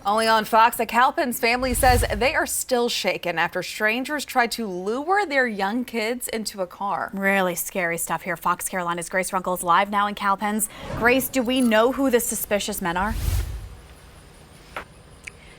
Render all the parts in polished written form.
Only on Fox, a Cowpens family says they are still shaken after strangers tried to lure their young kids into a car. Really scary stuff here. Fox Carolina's Grace Runkel is live now in Cowpens. Grace, do we know who the suspicious men are?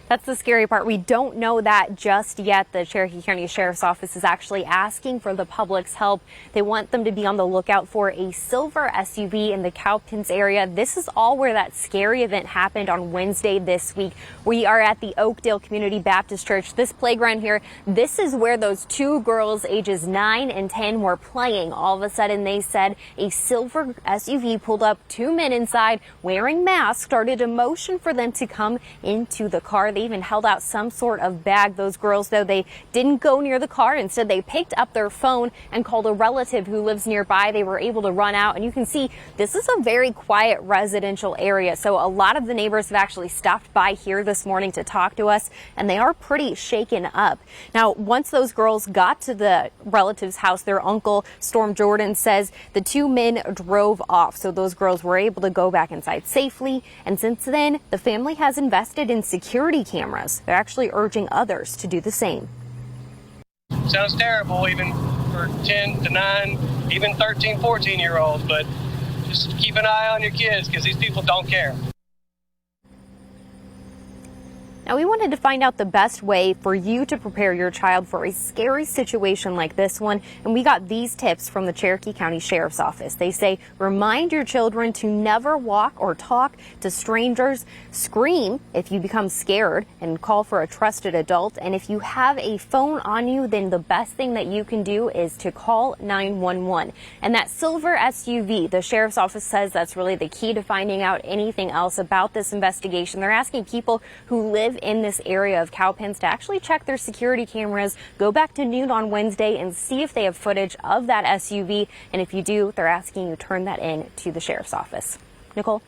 That's the scary part. We don't know that just yet. The Cherokee County Sheriff's Office is actually asking for the public's help. They want them to be on the lookout for a silver SUV in the Cowpens area. This is all where that scary event happened on Wednesday this week. We are at the Oakdale Community Baptist Church. This playground here, this is where those two girls ages 9 and 10 were playing. All of a sudden, they said a silver SUV pulled up. Two men inside wearing masks started to motion for them to come into the car. They even held out some sort of bag. Those girls, though, they didn't go near the car. Instead, they picked up their phone and called a relative who lives nearby. They were able to run out, and you can see this is a very quiet residential area. So a lot of the neighbors have actually stopped by here this morning to talk to us, and they are pretty shaken up. Now, once those girls got to the relative's house, their uncle, Storm Jordan, says the two men drove off. So those girls were able to go back inside safely. And since then, the family has invested in security cameras. They're actually urging others to do the same. Sounds terrible, even for 10 to 9, even 13, 14-year-olds, but just keep an eye on your kids because these people don't care. Now, we wanted to find out the best way for you to prepare your child for a scary situation like this one, and we got these tips from the Cherokee County Sheriff's Office. They say, remind your children to never walk or talk to strangers, scream if you become scared, and call for a trusted adult. And if you have a phone on you, then the best thing that you can do is to call 911. And that silver SUV, the Sheriff's Office says that's really the key to finding out anything else about this investigation. They're asking people who live in this area of Cowpens to actually check their security cameras, go back to noon on Wednesday and see if they have footage of that SUV. And if you do, they're asking you to turn that in to the Sheriff's Office. Nicole?